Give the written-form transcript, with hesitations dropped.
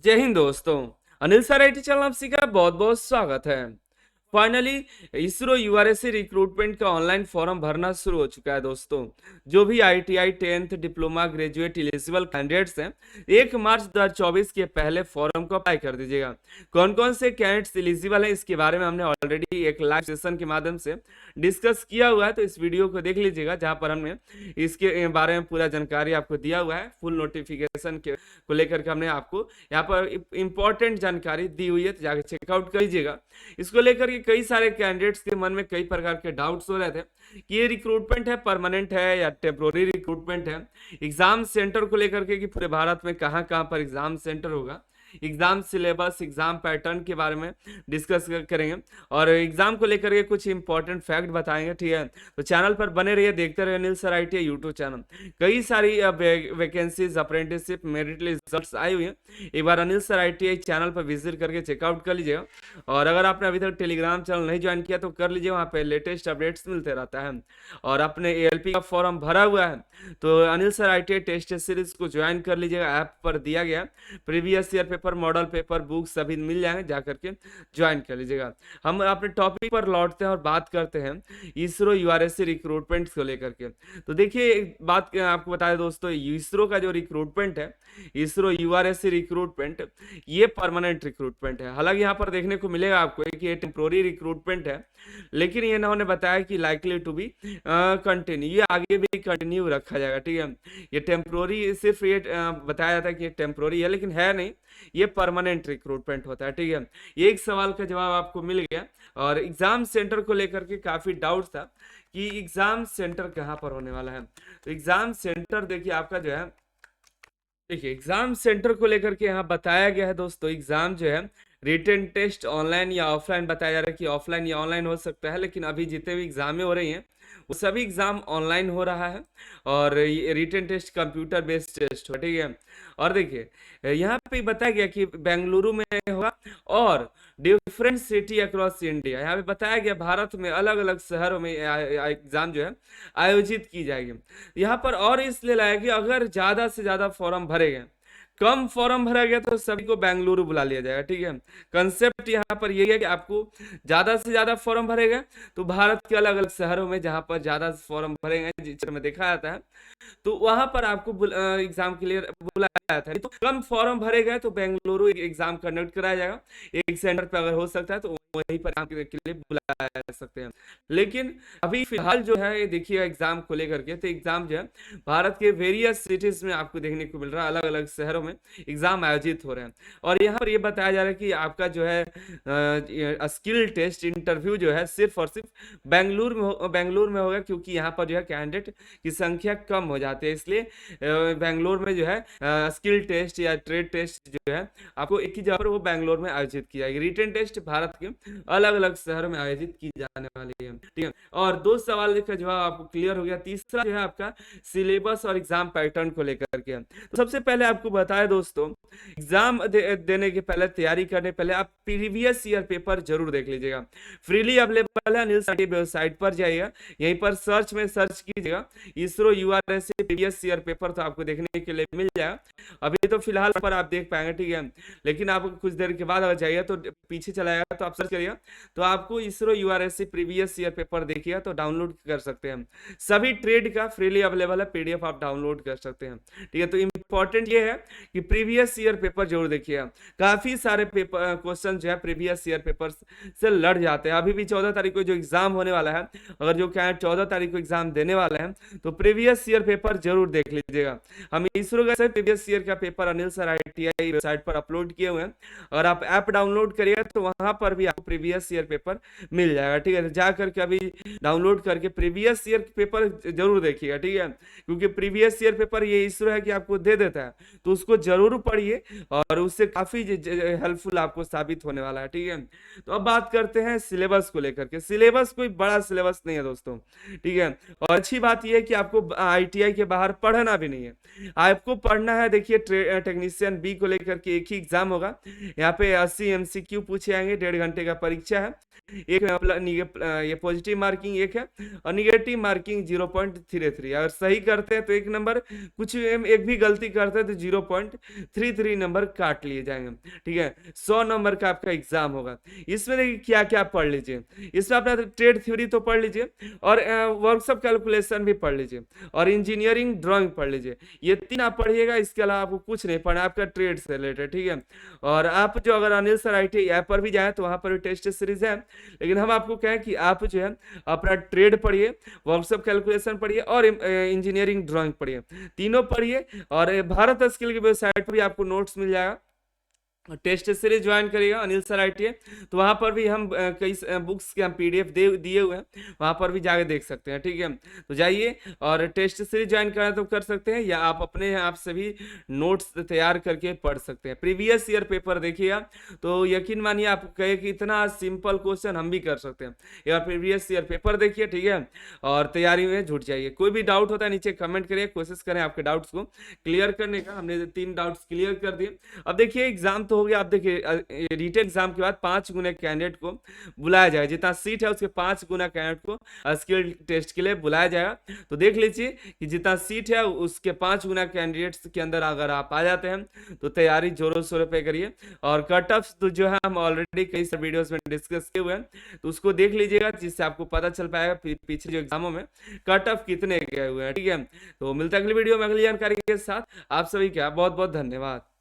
जय हिंद दोस्तों। Anil sir IT channel आप सभी का बहुत बहुत स्वागत है। फाइनली इसरो यूआरएससी रिक्रूटमेंट का ऑनलाइन फॉर्म भरना शुरू हो चुका है दोस्तों। जो भी ITI 10th diploma graduate eligible candidates हैं 1 मार्च 2024 के पहले फॉर्म को अप्लाई कर दीजिएगा। कौन कौन से कैंडिडेट्स एलिजिबल हैं इसके बारे में हमने ऑलरेडी एक लाइव सेशन के माध्यम से डिस्कस किया हुआ है, तो इस वीडियो को देख लीजिएगा जहां पर हमने इसके बारे में पूरा जानकारी आपको दिया हुआ है। फुल नोटिफिकेशन के को लेकर के हमने आपको यहाँ पर इंपॉर्टेंट जानकारी दी हुई है, तो जाकर चेकआउट कर लीजिएगा। इसको लेकर के कई सारे कैंडिडेट्स के मन में कई प्रकार के डाउट्स हो रहे थे कि ये रिक्रूटमेंट है परमानेंट है या टेम्पोररी रिक्रूटमेंट है। एग्जाम सेंटर को लेकर के कि पूरे भारत में कहाँ कहाँ पर एग्जाम सेंटर होगा, एग्जाम सिलेबस, एग्जाम पैटर्न के बारे में डिस्कस करेंगे और एग्जाम को लेकर के कुछ इंपॉर्टेंट फैक्ट बताएंगे। ठीक है, तो चैनल पर बने रहिए, देखते रहिए Anil sir IT YouTube channel. कई सारी वैकेंसीज, अप्रेंटिसशिप, मेरिट रिजल्ट्स आई हुई हैं। एक बार अनिल सर आईटी चैनल पर विजिट करके चेकआउट कर लीजिएगा। और अगर आपने अभी तक टेलीग्राम चैनल नहीं ज्वाइन किया तो कर लीजिए, वहाँ पे लेटेस्ट अपडेट्स मिलते रहता है। और आपने एएलपी का फॉर्म भरा हुआ है तो Anil sir IT test series को ज्वाइन कर लीजिएगा। ऐप पर दिया गया previous year paper, model paper, book सभी मिल जाएंगे, जाकर के ज्वाइन कर लीजिएगा। हम अपने टॉपिक पर लौटते हैं और बात करते हैं इसरो यूआरएससी रिक्रूटमेंट को लेकर के। तो देखिए एक बात आपको बता दें दोस्तों, इसरो का जो रिक्रूटमेंट है, इसरो यूआरएससी रिक्रूटमेंट, ये परमानेंट रिक्रूटमेंट है। हालांकि यहाँ पर देखने को मिलेगा आपको कि ये टेम्पोररी रिक्रूटमेंट है, लेकिन ये इन्होंने बताया कि लाइकली टू बी कंटिन्यू, ये आगे भी कंटिन्यू रखा जाएगा। ठीक है, ये टेम्पोररी सिर्फ ये बताया जाता है कि ये टेम्पोररी है, लेकिन है नहीं, ये परमानेंट रिक्रूटमेंट होता है। ठीक है, ये एक सवाल का जवाब आपको मिल गया। और एग्जाम सेंटर को लेकर के काफी डाउट था कि एग्जाम सेंटर कहाँ पर होने वाला है। तो एग्जाम सेंटर देखिए आपका जो है, देखिए एग्जाम सेंटर को लेकर के यहाँ बताया गया है दोस्तों, एग्जाम जो है रिटन टेस्ट ऑनलाइन या ऑफलाइन बताया जा रहा है कि ऑफलाइन या ऑनलाइन हो सकता है, लेकिन अभी जितने भी एग्जामें हो रही हैं वो सभी एग्जाम ऑनलाइन हो रहा है। और ये written test computer based test हो, ठीक है। और देखिए यहाँ पे बताया गया कि बेंगलुरु में होगा और डिफरेंट सिटी अक्रॉस इंडिया, यहाँ पे बताया गया भारत में अलग अलग शहरों में एग्जाम जो है आयोजित की जाएगी। यहाँ पर और इसलिए लाया कि अगर ज्यादा से ज्यादा फॉर्म भरे गए, कम फॉर्म भरा गया तो सभी को बेंगलुरु बुला लिया जाएगा। ठीक है, कंसेप्ट यहाँ पर यही है कि आपको ज्यादा से ज्यादा फॉर्म भरेगा तो भारत के अलग अलग शहरों में जहां पर ज्यादा फॉर्म भरेंगे, जिस में देखा जाता है, तो वहां पर आपको एग्जाम के लिए बुलाया जाता है। तो कम फॉर्म भरे गए तो बेंगलुरु एग्जाम कंडक्ट कराया जाएगा। एक सेंटर पे अगर हो सकता है तो वहीं पर एग्जाम के लिए बुलाया जा सकते हैं। लेकिन अभी फिलहाल जो है ये देखिए एग्जाम को लेकर के, तो एग्जाम जो है भारत के वेरियस सिटीज में आपको देखने को मिल रहा है, अलग अलग शहरों में एग्जाम आयोजित हो रहे हैं। और यहाँ पर ये बताया जा रहा है कि आपका जो है स्किल टेस्ट इंटरव्यू जो है सिर्फ और सिर्फ बेंगलुरु में होगा, क्योंकि यहाँ पर जो है कैंडिडेट की संख्या कम हो जाती है, इसलिए बेंगलुरु में जो है स्किल टेस्ट या ट्रेड टेस्ट जो है आपको एक ही जगह पर वो बेंगलुरु में आयोजित की जाएगी। रिटन टेस्ट भारत के अलग अलग शहरों में आयोजित की जाने वाली है। ठीक है, और दो सवाल का जवाब आपको क्लियर हो गया। तीसरा जो है आपका सिलेबस और एग्जाम पैटर्न को लेकर के। तो सबसे पहले आपको बताया दोस्तों, एग्जाम देने के पहले, तैयारी करने पहले आप प्रीवियस ईयर पेपर जरूर देख लीजिएगा। फ्रीली अवेलेबल है, अनिल सर वेबसाइट पर जाइएगा, यहीं पर सर्च में सर्च कीजिएगा ISRO URSC previous year paper, तो आपको देखने के लिए मिल जाएगा। अभी तो फिलहाल पर आप देख पाएंगे, ठीक है, लेकिन आप कुछ देर के बाद अगर जाइए तो पीछे चला जाएगा तो आप सर्च करिएगा तो आपको ISRO URSC previous year paper देखिएगा तो डाउनलोड कर सकते हैं। सभी ट्रेड का फ्रीली अवेलेबल है, पीडीएफ आप डाउनलोड कर सकते हैं। ठीक है, तो इंपॉर्टेंट ये है कि प्रीवियस ईयर पेपर जरूर देखिएगा। काफी सारे पेपर क्वेश्चन जो है प्रीवियस ईयर पेपर से लड़ जाते हैं। अभी भी 14 तारीख को जो एग्जाम होने वाला है, अगर जो क्या 14 तारीख को एग्जाम देने वाले हैं तो प्रीवियस ईयर पेपर जरूर देख लीजिएगा। हम इसरो का प्रीवियस ईयर का paper Anil sir ITI website पर अपलोड किए हुए हैं, और आप ऐप डाउनलोड करिएगा तो वहां पर भी आपको प्रीवियस ईयर पेपर मिल जाएगा। ठीक है, जा करके अभी डाउनलोड करके प्रीवियस ईयर पेपर जरूर देखिएगा। ठीक है, क्योंकि प्रीवियस ईयर पेपर ये इसरो है कि आपको दे देता है, तो उसको जरूर पढ़िए और उससे काफी हेल्पफुल आपको साबित होने वाला है। ठीक है, तो अब बात करते हैं सिलेबस को लेकर के। सिलेबस कोई बड़ा सिलेबस नहीं है दोस्तों, ठीक है। और अच्छी बात यह है कि आपको आईटीआई के बाहर पढ़ना भी नहीं है, आपको पढ़ना है। देखिए टेक्नीशियन बी को लेकर के एक ही एग्जाम होगा, यहाँ पे 80 एमसीक्यू पूछे जाएंगे, 1.5 घंटे का परीक्षा है। एक ये पॉजिटिव मार्किंग एक है और निगेटिव मार्किंग 0.33। अगर सही करते हैं तो 1 नंबर, कुछ एक भी गलती करते हैं तो 0.33 33 नंबर काट लिए जाएंगे। ठीक है, 100 नंबर का आपका एग्जाम होगा। इसमें देखिए क्या क्या पढ़ लीजिए, इसमें अपना ट्रेड थ्योरी तो पढ़ लीजिए, और वर्कशॉप कैलकुलेशन भी पढ़ लीजिए, और इंजीनियरिंग ड्राइंग पढ़ लीजिए। ये 3 आप पढ़िएगा, इसके अलावा आपको कुछ नहीं पढ़ना, आपका ट्रेड से रिलेटेड। ठीक है, और आप जो अगर अनिल सर ITI ऐप पर भी जाए तो वहां पर भी टेस्ट सीरीज है, लेकिन हम आपको कहें कि आप जो है अपना ट्रेड पढ़िए, वर्कशॉप कैलकुलेशन पढ़िए, और इंजीनियरिंग ड्राइंग पढ़िए, तीनों पढ़िए। और भारत स्किल की वेबसाइट पर भी आपको नोट्स मिल जाएगा। टेस्ट सीरीज ज्वाइन करिएगा अनिल सर ITI, तो वहां पर भी हम कई बुक्स के हम PDF दिए हुए हैं, वहां पर भी जाके देख सकते हैं। ठीक है, तो जाइए और टेस्ट सीरीज ज्वाइन करें तो कर सकते हैं, या आप अपने आप से भी नोट्स तैयार करके पढ़ सकते हैं। प्रीवियस ईयर पेपर देखिएगा तो यकीन मानिए आप कहे कि इतना सिंपल क्वेश्चन हम भी कर सकते हैं। या प्रीवियस ईयर पेपर देखिए, ठीक है, और तैयारी में जुट जाइए। कोई भी डाउट होता है नीचे कमेंट करिए, कोशिश करें आपके डाउट्स को क्लियर करने का। हमने 3 डाउट्स क्लियर कर दिए। अब देखिए एग्जाम तो हो गया। आप देखिए रिटेन एग्जाम के बाद 5 गुना कैंडिडेट को बुलाया जाएगा, जितना सीट है उसके 5 गुना कैंडिडेट को स्किल टेस्ट के लिए बुलाया जाएगा। तो देख लीजिए कि जितना सीट है उसके 5 गुना कैंडिडेट्स के अंदर अगर आप आ जाते हैं तो तैयारी जोरों शोरों पे करिए। और कट ऑफ तो जो है हम ऑलरेडी कई सारे वीडियोस में डिस्कस किए हुए हैं, तो उसको देख लीजिएगा, जिससे आपको पता चल पाएगा पीछे जो एग्जामों में कट ऑफ कितने गए हुए हैं। ठीक है, तो मिलता है अगली वीडियो में अगली जानकारी के साथ। आप सभी का बहुत बहुत धन्यवाद।